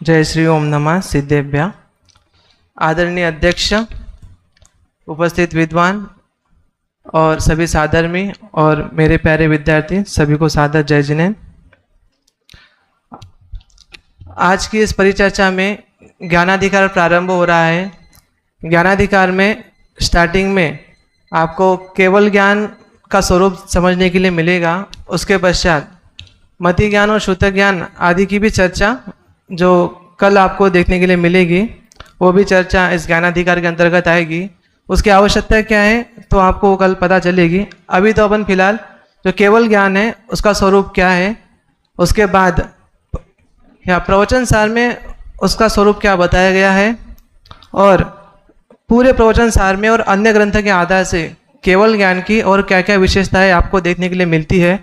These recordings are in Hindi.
जय श्री ओम नमः सिद्धेभ्य। आदरणीय अध्यक्ष, उपस्थित विद्वान और सभी साधर्मी और मेरे प्यारे विद्यार्थी सभी को सादर जय जिनेन्द्र। आज की इस परिचर्चा में ज्ञानाधिकार प्रारंभ हो रहा है। ज्ञानाधिकार में स्टार्टिंग में आपको केवल ज्ञान का स्वरूप समझने के लिए मिलेगा। उसके पश्चात मति ज्ञान और श्रुत ज्ञान आदि की भी चर्चा जो कल आपको देखने के लिए मिलेगी, वो भी चर्चा इस ज्ञानाधिकार के अंतर्गत आएगी। उसकी आवश्यकता क्या है तो आपको कल पता चलेगी। अभी तो अपन फिलहाल जो केवल ज्ञान है उसका स्वरूप क्या है, उसके बाद या प्रवचन सार में उसका स्वरूप क्या बताया गया है, और पूरे प्रवचन सार में और अन्य ग्रंथ के आधार से केवल ज्ञान की और क्या क्या विशेषताएं आपको देखने के लिए मिलती है,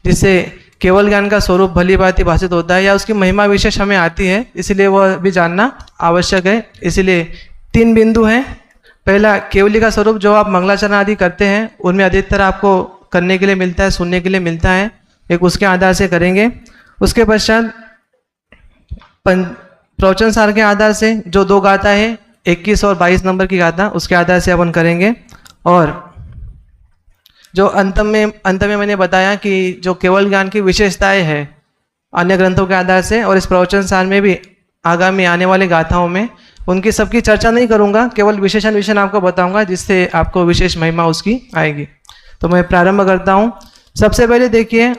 जिससे केवल ज्ञान का स्वरूप भली भांति भाषित होता है या उसकी महिमा विशेष हमें आती है, इसलिए वह भी जानना आवश्यक है। इसलिए 3 बिंदु हैं। पहला, केवली का स्वरूप जो आप मंगलाचरण आदि करते हैं उनमें अधिकतर आपको करने के लिए मिलता है, सुनने के लिए मिलता है, एक उसके आधार से करेंगे। उसके पश्चात प्रवचन सार के आधार से जो 2 गाथा है, 21 और 22 नंबर की गाथा, उसके आधार से अपन करेंगे। और जो अंत में मैंने बताया कि जो केवल ज्ञान की विशेषताएं हैं अन्य ग्रंथों के आधार से, और इस प्रवचन सार में भी आगामी आने वाले गाथाओं में उनकी सबकी चर्चा नहीं करूंगा, केवल विशेषण आपको बताऊंगा जिससे आपको विशेष महिमा उसकी आएगी। तो मैं प्रारंभ करता हूं। सबसे पहले देखिए,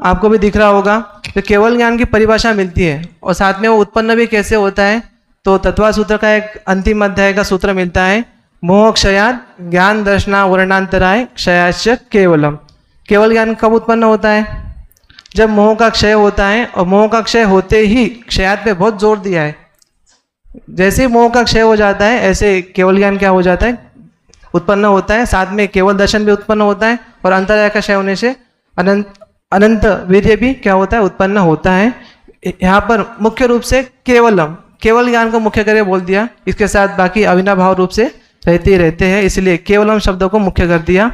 आपको भी दिख रहा होगा तो केवल ज्ञान की परिभाषा मिलती है और साथ में वो उत्पन्न भी कैसे होता है। तो तत्वा सूत्र का एक अंतिम अध्याय का सूत्र मिलता है, मोह क्षयात ज्ञान दर्शना वर्णांतराय क्षयाश्च केवलम। केवल ज्ञान कब उत्पन्न होता है? जब मोह का क्षय होता है, और मोह का क्षय होते ही क्षयात पे बहुत जोर दिया है। जैसे ही मोह का क्षय हो जाता है ऐसे केवल ज्ञान क्या हो जाता है, उत्पन्न होता है। साथ में केवल दर्शन भी उत्पन्न होता है, और अंतराय का क्षय होने से अनंत वीर्य भी क्या होता है, उत्पन्न होता है। यहाँ पर मुख्य रूप से केवलम, केवल ज्ञान को मुख्य करके बोल दिया, इसके साथ बाकी अविनाभाव रूप से रहते ही रहते हैं, इसलिए केवलम शब्द को मुख्य कर दिया।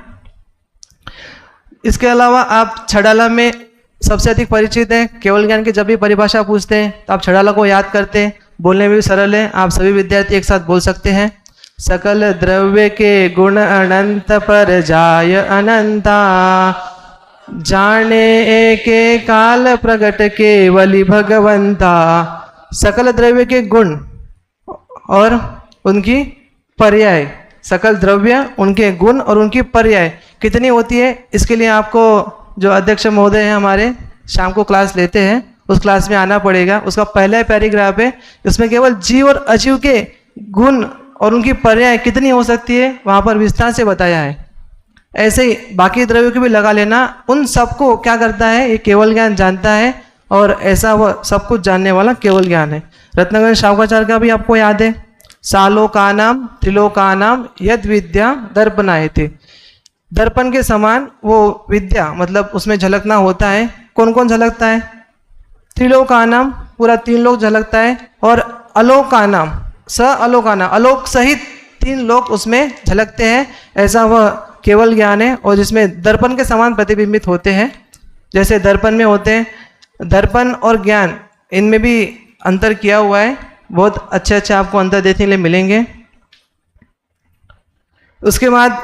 इसके अलावा आप छड़ाला में सबसे अधिक परिचित हैं। केवल ज्ञान की जब भी परिभाषा पूछते हैं तो आप छड़ाला को याद करते हैं, बोलने में भी सरल है। आप सभी विद्यार्थी एक साथ बोल सकते हैं, सकल द्रव्य के गुण अनंत पर जाय अनंता, जाने एके काल प्रगट केवली भगवंता। सकल द्रव्य के गुण और उनकी पर्याय, सकल द्रव्य, उनके गुण और उनकी पर्याय कितनी होती है, इसके लिए आपको जो अध्यक्ष महोदय हैं हमारे शाम को क्लास लेते हैं, उस क्लास में आना पड़ेगा। उसका पहला पैराग्राफ है, उसमें केवल जीव और अजीव के गुण और उनकी पर्याय कितनी हो सकती है वहाँ पर विस्तार से बताया है। ऐसे ही बाकी द्रव्यों को भी लगा लेना, उन सबको क्या करता है ये केवल ज्ञान जानता है, और ऐसा वह सब कुछ जानने वाला केवल ज्ञान है। रत्नगंज शावकाचार्य का भी आपको याद है, सालोकानाम त्रिलोकानाम यद विद्या दर्पणायते। दर्पण के समान वो विद्या, मतलब उसमें झलकना होता है। कौन कौन झलकता है? त्रिलोकानाम, पूरा 3 लोक झलकता है, और अलोकानाम, अलोकाना, अलोक सहित 3 लोक उसमें झलकते हैं। ऐसा वह केवल ज्ञान है, और जिसमें दर्पण के समान प्रतिबिंबित होते हैं। जैसे दर्पण में होते हैं, दर्पण और ज्ञान इनमें भी अंतर किया हुआ है, बहुत अच्छे आपको अंतर देखने के लिए मिलेंगे। उसके बाद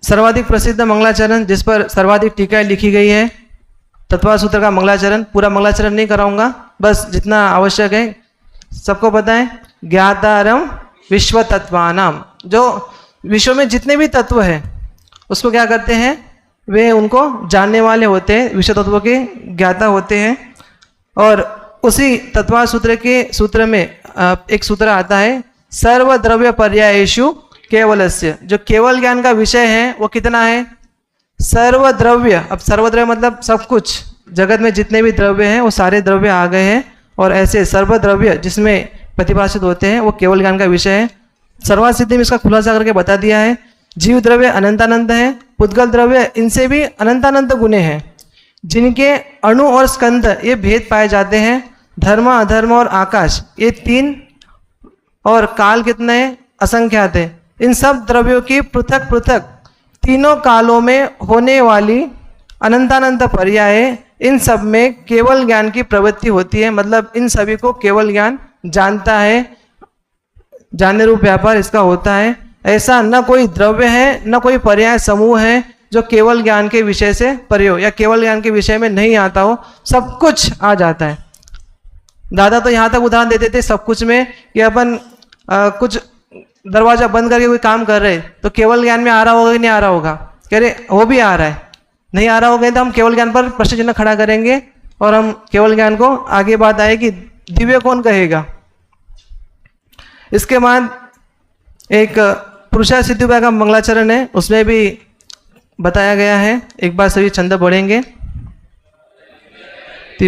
सर्वाधिक प्रसिद्ध मंगलाचरण, जिस पर सर्वाधिक टीकाएं लिखी गई है, तत्वा सूत्र का मंगलाचरण। पूरा मंगलाचरण नहीं कराऊंगा, बस जितना आवश्यक है सबको पता है। ज्ञातारम विश्व तत्वानाम, जो विश्व में जितने भी तत्व हैं उसको क्या करते हैं, वे उनको जानने वाले होते हैं, विश्व तत्वों के ज्ञाता होते हैं। और उसी तत्वा सूत्र के सूत्र में एक सूत्र आता है, सर्वद्रव्य पर्यायेषु केवलस्य। जो केवल ज्ञान का विषय है वो कितना है, सर्वद्रव्य। अब सर्वद्रव्य मतलब सब कुछ, जगत में जितने भी द्रव्य हैं वो सारे द्रव्य आ गए हैं, और ऐसे सर्वद्रव्य जिसमें प्रतिभाषित होते हैं वो केवल ज्ञान का विषय है। सर्वासिद्धि में इसका खुलासा करके बता दिया है। जीव द्रव्य अनंतानंत है, पुद्गल द्रव्य इनसे भी अनंतानंत गुणे हैं, जिनके अणु और स्कंद ये भेद पाए जाते हैं। धर्म, अधर्म और आकाश ये 3, और काल कितने हैं, असंख्यात है। इन सब द्रव्यों की पृथक पृथक तीनों कालों में होने वाली अनंतानंत पर्याय, इन सब में केवल ज्ञान की प्रवृत्ति होती है। मतलब इन सभी को केवल ज्ञान जानता है, जानने रूप व्यापार इसका होता है। ऐसा न कोई द्रव्य है न कोई पर्याय समूह है जो केवल ज्ञान के विषय से परे हो या केवल ज्ञान के विषय में नहीं आता हो, सब कुछ आ जाता है। दादा तो यहाँ तक उदाहरण देते थे सब कुछ में कि अपन कुछ दरवाजा बंद करके कोई काम कर रहे तो केवल ज्ञान में आ रहा होगा कि नहीं आ रहा होगा, कह रहे वो भी आ रहा है, नहीं आ रहा होगा तो हम केवल ज्ञान पर प्रश्न चिन्ह खड़ा करेंगे और हम केवल ज्ञान को आगे बात आएगी दिव्य कौन कहेगा। इसके बाद एक पुरुषा सिद्धि का मंगलाचरण है, उसमें भी बताया गया है। एक बार सभी छंद पढ़ेंगे।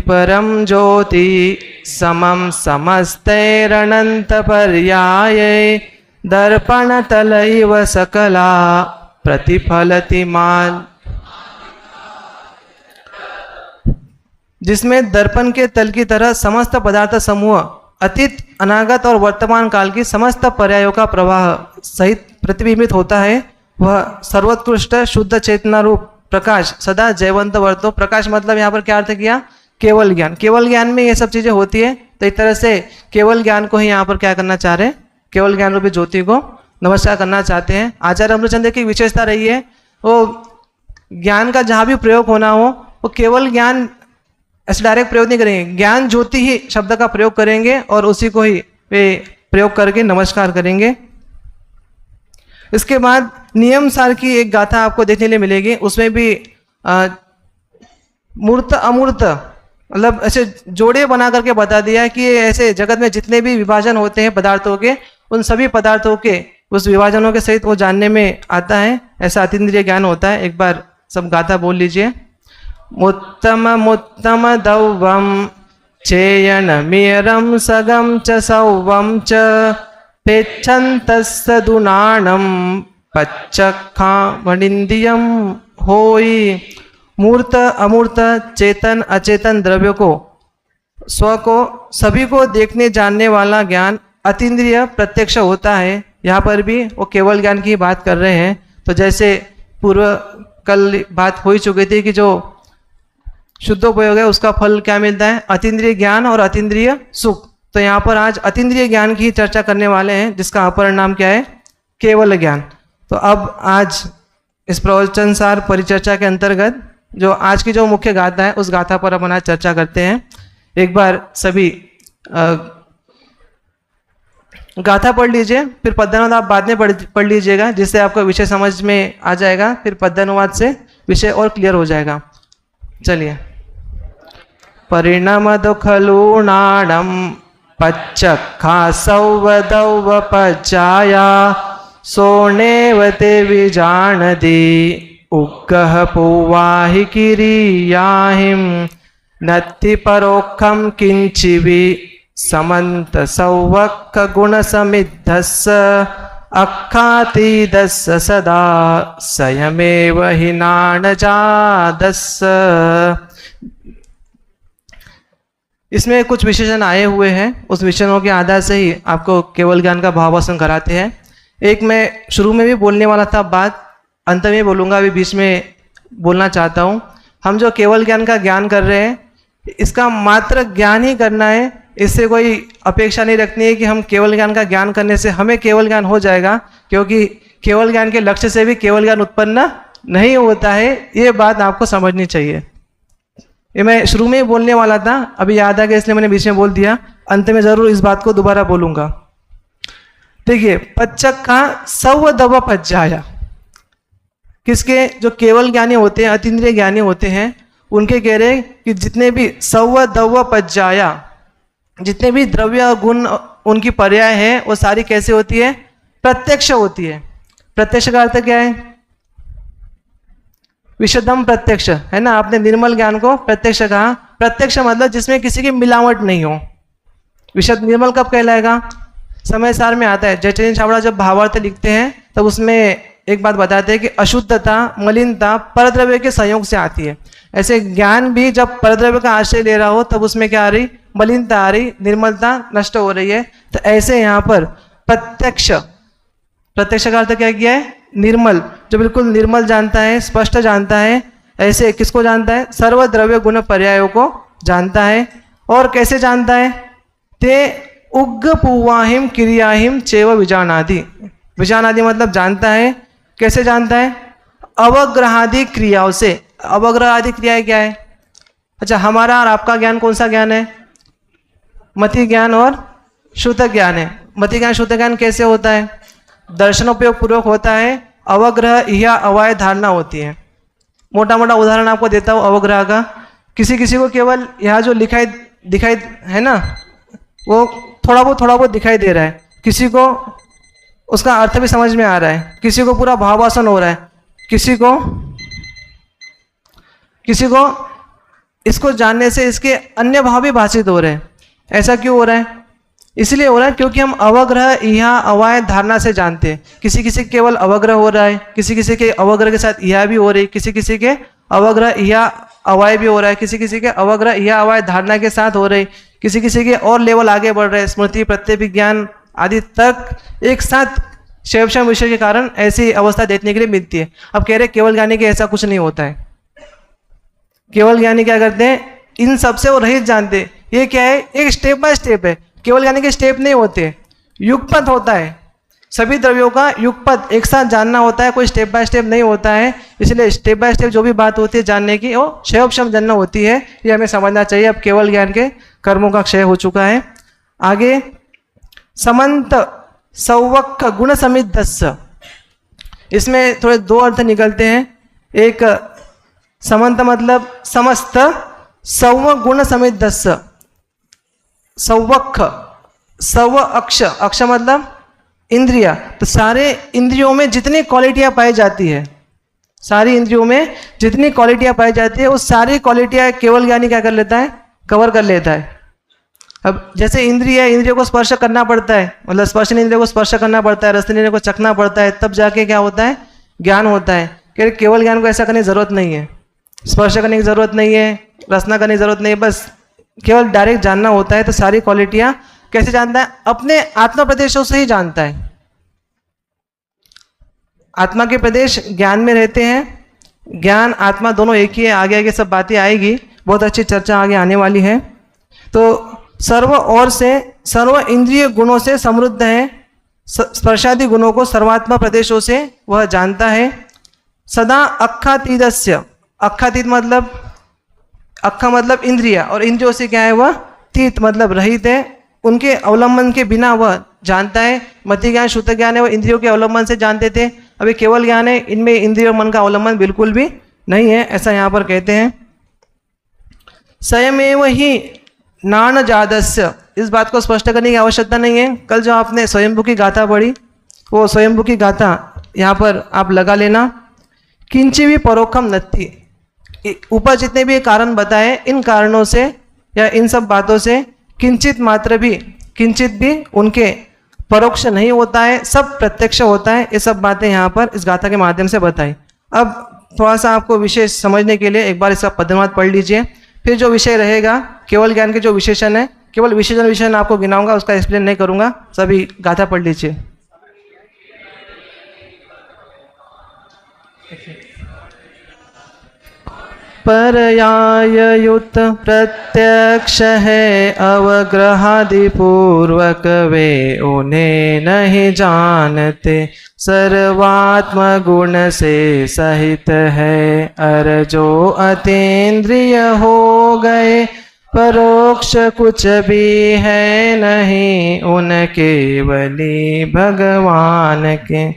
परम ज्योति समम समस्तैरनंत पर्याये दर्पण तलैव सकला प्रतिफलति माल, जिसमें दर्पण के तल की तरह समस्त पदार्थ समूह अतीत अनागत और वर्तमान काल की समस्त पर्यायों का प्रवाह सहित प्रतिबिंबित होता है। वह सर्वोत्कृष्ट शुद्ध चेतना रूप प्रकाश सदा जयवंत वर्तो। प्रकाश मतलब यहाँ पर क्या अर्थ किया, केवल ज्ञान। केवल ज्ञान में ये सब चीजें होती है, तो एक तरह से केवल ज्ञान को ही यहाँ पर क्या करना चाह रहे हैं, केवल ज्ञान रूपी ज्योति को नमस्कार करना चाहते हैं। आचार्य अमृतचंद्र की विशेषता रही है वो ज्ञान का जहाँ भी प्रयोग होना हो वो केवल ज्ञान ऐसे डायरेक्ट प्रयोग नहीं करेंगे, ज्ञान ज्योति ही शब्द का प्रयोग करेंगे और उसी को ही वे प्रयोग करके नमस्कार करेंगे। इसके बाद नियम सार की एक गाथा आपको देखने लिए मिलेगी, उसमें भी मूर्त अमूर्त मतलब ऐसे जोड़े बना करके बता दिया कि ऐसे जगत में जितने भी विभाजन होते हैं पदार्थों के, उन सभी पदार्थों के उस विभाजनों के सहित वो जानने में आता है, ऐसा अतीन्द्रिय ज्ञान होता है। एक बार सब गाथा बोल लीजिए। मुत्तम मुत्तम दौवम चेयन मियरम सगम च सौवम च पेच्छन्तस्सदुनाणम पच्चखा वनिंदियम होई। मूर्त अमूर्त चेतन अचेतन द्रव्य को स्व को सभी को देखने जानने वाला ज्ञान अतीन्द्रिय प्रत्यक्ष होता है। यहाँ पर भी वो केवल ज्ञान की बात कर रहे हैं। तो जैसे पूर्व कल बात हो ही चुकी थी कि जो शुद्धोपयोग है उसका फल क्या मिलता है, अतीन्द्रिय ज्ञान और अतीन्द्रिय सुख। तो यहाँ पर आज अतीन्द्रिय ज्ञान की चर्चा करने वाले हैं जिसका अपर नाम क्या है, केवल ज्ञान। तो अब आज इस प्रवचन सार परिचर्चा के अंतर्गत जो आज की जो मुख्य गाथा है उस गाथा पर अपन आज चर्चा करते हैं। एक बार सभी गाथा पढ़ लीजिए, फिर पद्यानुवाद आप बाद में पढ़ लीजिएगा, जिससे आपका विषय समझ में आ जाएगा। फिर पद्यानुवाद से विषय और क्लियर हो जाएगा। चलिए। परिणमदु खलु नाणम पच्चखासौवदौवपज्जाया सोनेवते विजानदी उग्गह पूवाहि किरीयाहिं नत्ति परोक्षं किंचिवि समंत सौवक्क गुण समिद्धस्स अक्खातीदस्स सदा स्वयमेव हि नाणजादस्स। इसमें कुछ विशेषण आए हुए हैं, उस विशेषणों के आधार से ही आपको केवल ज्ञान का भावासन कराते हैं। एक मैं शुरू में भी बोलने वाला था बात, अंत में बोलूँगा, अभी बीच में बोलना चाहता हूँ। हम जो केवल ज्ञान का ज्ञान कर रहे हैं इसका मात्र ज्ञान ही करना है, इससे कोई अपेक्षा नहीं रखनी है कि हम केवल ज्ञान का ज्ञान करने से हमें केवल ज्ञान हो जाएगा, क्योंकि केवल ज्ञान के लक्ष्य से भी केवल ज्ञान उत्पन्न नहीं होता है। ये बात आपको समझनी चाहिए। ये मैं शुरू में ही बोलने वाला था, अभी याद आ गया इसलिए मैंने बीच में बोल दिया। अंत में जरूर इस बात को दोबारा बोलूंगा। देखिए, पच्चखा सौवदौवपज्जाया, किसके, जो केवल ज्ञानी होते हैं, अतीन्द्रिय ज्ञानी होते हैं, उनके कह रहे कि जितने भी सौवदौवपज्जाया, जितने भी द्रव्य और गुण उनकी पर्याय है वो सारी कैसे होती है, प्रत्यक्ष होती है। प्रत्यक्ष का अर्थ क्या है, विशुद्धम प्रत्यक्ष, है ना। आपने निर्मल ज्ञान को प्रत्यक्ष कहा। प्रत्यक्ष मतलब जिसमें किसी की मिलावट नहीं हो। विशुद्ध निर्मल कब कहलाएगा, समय सार में आता है। जयचंद छाबड़ा जब भावार्थ लिखते हैं तब उसमें एक बात बताते हैं कि अशुद्धता, मलिनता परद्रव्य के संयोग से आती है। ऐसे ज्ञान भी जब परद्रव्य का आश्रय ले रहा हो तब उसमें क्या आ रही, मलिनता आ रही, निर्मलता नष्ट हो रही है। तो ऐसे यहाँ पर प्रत्यक्ष, प्रत्यक्ष का अर्थ क्या किया है, निर्मल, जो बिल्कुल निर्मल जानता है, स्पष्ट जानता है। ऐसे किसको जानता है, सर्व द्रव्य गुण पर्यायों को जानता है। और कैसे जानता है, ते उग्ग पूवाहिम क्रियाहिम चेव विजानादि। विजानादि मतलब जानता है। कैसे जानता है? अवग्रहादि क्रियाओं से। अवग्रहादि क्रियाएं क्या है? अच्छा, हमारा और आपका ज्ञान कौन सा ज्ञान है? मति ज्ञान और श्रुत ज्ञान है। मति ज्ञान श्रुत ज्ञान कैसे होता है? दर्शनोपयोग पूर्वक होता है। अवग्रह या अवाय धारणा होती है। मोटा मोटा उदाहरण आपको देता हूँ अवग्रह का। किसी किसी को केवल यहाँ जो दिखाई है ना, वो थोड़ा बहुत दिखाई दे रहा है। किसी को उसका अर्थ भी समझ में आ रहा है, किसी को पूरा भावासन हो रहा है, किसी को इसको जानने से इसके अन्य भाव भी भाषित हो रहे हैं। ऐसा क्यों हो रहा है? इसलिए हो रहा है क्योंकि हम अवग्रह या अवाय धारणा से जानते हैं। किसी किसी केवल अवग्रह हो रहा है, किसी किसी के अवग्रह के साथ यह भी हो रही है, किसी किसी के अवग्रह या अवाय भी हो रहा है, किसी किसी के अवग्रह या अवाय धारणा के साथ हो रही, किसी किसी के और लेवल आगे बढ़ रहे हैं, स्मृति प्रत्यभिज्ञान आदि तक एक साथ शैवक्षम विषय के कारण ऐसी अवस्था देखने के लिए मिलती है। अब कह रहे केवल ज्ञानी के ऐसा कुछ नहीं होता है। केवल ज्ञानी क्या करते हैं? इन सबसे वो रहित जानते हैं। ये क्या है? एक स्टेप बाय स्टेप है। केवल ज्ञानी के स्टेप नहीं होते, युगपथ होता है। सभी द्रव्यों का युगपथ एक साथ जानना होता है, कोई स्टेप बाय स्टेप नहीं होता है। इसलिए स्टेप बाय स्टेप जो भी बात होती है जानने की, वो शैवक्षम जानना होती है। ये हमें समझना चाहिए। अब केवल ज्ञान के कर्मों का क्षय हो चुका है। आगे समंत सौवक्ख गुण समिद्धस्य, इसमें थोड़े दो अर्थ निकलते हैं। एक समंत मतलब समस्त, सौव गुण समिद्धस्य। सौवक्ख, सव अक्ष, अक्ष मतलब इंद्रिया। तो सारे इंद्रियों में जितनी क्वालिटियां पाई जाती है, सारी इंद्रियों में जितनी क्वालिटियां पाई जाती है, उस सारी क्वालिटियां केवल ज्ञानी क्या कर लेता है? कवर कर लेता है। अब जैसे इंद्रिय है, इंद्रियों को स्पर्श करना पड़ता है, मतलब स्पर्श इंद्रिय को स्पर्श करना पड़ता है, रस इंद्रिय को चखना पड़ता है, तब जाके क्या होता है? ज्ञान होता है। केवल ज्ञान को ऐसा करने की जरूरत नहीं है, स्पर्श करने की जरूरत नहीं है, रसना करने की जरूरत नहीं है, बस केवल डायरेक्ट जानना होता है। तो सारी क्वालिटियां कैसे जानता है? अपने आत्मा प्रदेशों से ही जानता है। आत्मा के प्रदेश ज्ञान में रहते हैं। ज्ञान आत्मा दोनों एक ही है। आगे आगे सब बातें आएगी, बहुत अच्छी चर्चा आगे आने वाली है। तो सर्व ओर से सर्व इंद्रिय गुणों से समृद्ध है। स्पर्शादि गुणों को सर्वात्मा प्रदेशों से वह जानता है। सदा अक्खातीतस्य, अक्खातीत मतलब अक्खा मतलब इंद्रिया, और इंद्रियों से क्या है? वह तीत मतलब रहित है। उनके अवलंबन के बिना वह जानता है। मति ज्ञान श्रुत ज्ञान है, वह इंद्रियों के अवलंबन से जानते थे। अभी केवल ज्ञान है, इनमें इंद्रिय और मन का अवलंबन बिल्कुल भी नहीं है, ऐसा यहाँ पर कहते हैं। स्वयमेव ही नान जादस्य, इस बात को स्पष्ट करने की आवश्यकता नहीं है। कल जो आपने स्वयंभू की गाथा पढ़ी, वो स्वयंभू की गाथा यहाँ पर आप लगा लेना। किंची भी परोक्षम नत्थि, ऊपर जितने भी कारण बताए, इन कारणों से या इन सब बातों से किंचित मात्र भी, किंचित भी उनके परोक्ष नहीं होता है, सब प्रत्यक्ष होता है। ये सब बातें यहाँ पर इस गाथा के माध्यम से बताई। अब थोड़ा सा आपको विशेष समझने के लिए एक बार इसका पद्यमात पढ़ लीजिए, फिर जो विषय रहेगा केवल ज्ञान के जो विशेषण है, केवल विशेषण आपको गिनाऊंगा, उसका एक्सप्लेन नहीं करूंगा। सभी गाथा पढ़ लीजिए। पर्याययुत प्रत्यक्ष है, अवग्रहादि पूर्वक वे उन्हें नहीं जानते। सर्वात्म गुण से सहित है, अर जो अतीन्द्रिय हो गए। परोक्ष कुछ भी है नहीं, उन केवली भगवान के।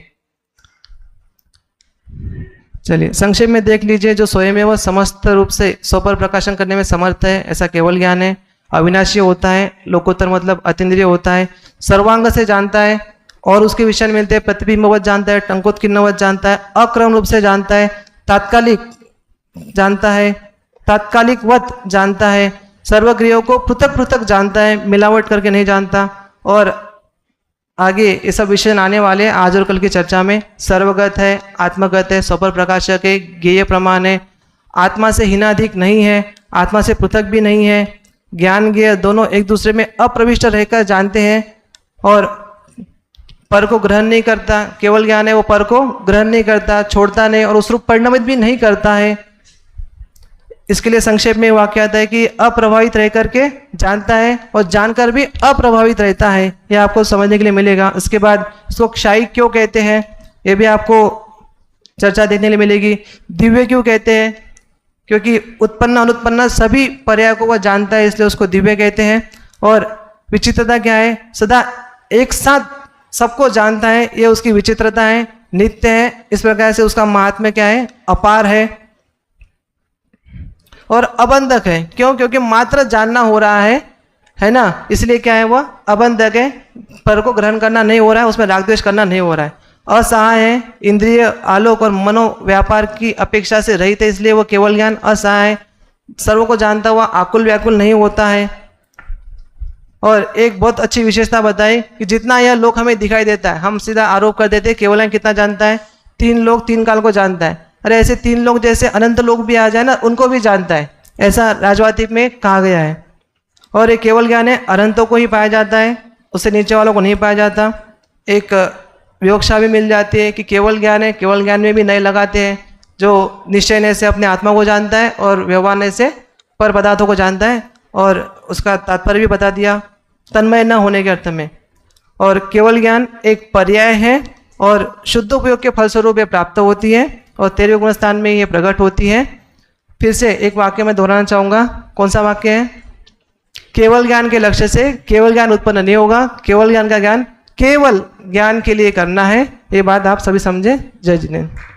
चलिए संक्षेप में देख लीजिए। जो स्वयं वह समस्त रूप से स्वपर प्रकाशन करने में समर्थ है, ऐसा केवल ज्ञान है। अविनाशी होता है, लोकोत्तर मतलब अतीन्द्रिय होता है। सर्वांग से जानता है और उसके विषय में मिलते हैं। प्रतिबिंबवत जानता है, टंकोत्कीर्णवत जानता है, अक्रम रूप से जानता है, तात्कालिक जानता है, तात्कालिकवत जानता है। सर्वक्रियों को पृथक पृथक जानता है, मिलावट करके नहीं जानता। और आगे ये सब विषय आने वाले आज और कल की चर्चा में। सर्वगत है, आत्मगत है, स्वपर प्रकाशक है, ज्ञेय प्रमाण है, आत्मा से हीनाधिक नहीं है, आत्मा से पृथक भी नहीं है। ज्ञान ज्ञेय दोनों एक दूसरे में अप्रविष्ट रहकर जानते हैं और पर को ग्रहण नहीं करता। केवल ज्ञान है, वो पर को ग्रहण नहीं करता, छोड़ता नहीं और उस रूप परिणमित भी नहीं करता है। इसके लिए संक्षेप में वाक्य आता है कि अप्रभावित रह करके जानता है और जानकर भी अप्रभावित रहता है। यह आपको समझने के लिए मिलेगा। इसके बाद इसको क्षायी क्यों कहते हैं, ये भी आपको चर्चा देखने के लिए मिलेगी। दिव्य क्यों कहते हैं, क्योंकि उत्पन्न अनुत्पन्न सभी पर्याय को वह जानता है, इसलिए उसको दिव्य कहते हैं। और विचित्रता क्या है, सदा एक साथ सबको जानता है, ये उसकी विचित्रता है। नित्य है, इस प्रकार से उसका महात्म्य क्या है, अपार है। और अबंधक है, क्यों, क्योंकि मात्र जानना हो रहा है ना, इसलिए क्या है, वह अबंधक है, पर को ग्रहण करना नहीं हो रहा है, उसमें राग द्वेष करना नहीं हो रहा है। असहाय है, इंद्रिय आलोक और मनो व्यापार की अपेक्षा से रहित है, इसलिए वो केवल ज्ञान असहाय है। सर्व को जानता हुआ आकुल व्याकुल नहीं होता है। और एक बहुत अच्छी विशेषता बताई कि जितना यह लोक हमें दिखाई देता है, हम सीधा आरोप कर देते हैं केवल ज्ञान कितना जानता है, 3 लोक 3 काल को जानता है। अरे ऐसे 3 लोग जैसे अनंत लोग भी आ जाए ना, उनको भी जानता है, ऐसा राजवातिक में कहा गया है। और एक केवल ज्ञान है, अनंतों को ही पाया जाता है, उससे नीचे वालों को नहीं पाया जाता। एक विवक्षा भी मिल जाती है कि केवल ज्ञान है, केवल ज्ञान में भी नए लगाते हैं, जो निश्चय से अपने आत्मा को जानता है और व्यवहार से पर पदार्थों को जानता है। और उसका तात्पर्य भी बता दिया, तन्मय न होने के अर्थ में। और केवल ज्ञान एक पर्याय है और शुद्ध उपयोग के फलस्वरूप ये प्राप्त होती है और 13वें गुण स्थान में ये प्रकट होती है। फिर से एक वाक्य में दोहराना चाहूँगा, कौन सा वाक्य है, केवल ज्ञान के लक्ष्य से केवल ज्ञान उत्पन्न नहीं होगा, केवल ज्ञान का ज्ञान केवल ज्ञान के लिए करना है। ये बात आप सभी समझे। जय जिनेन्द्र।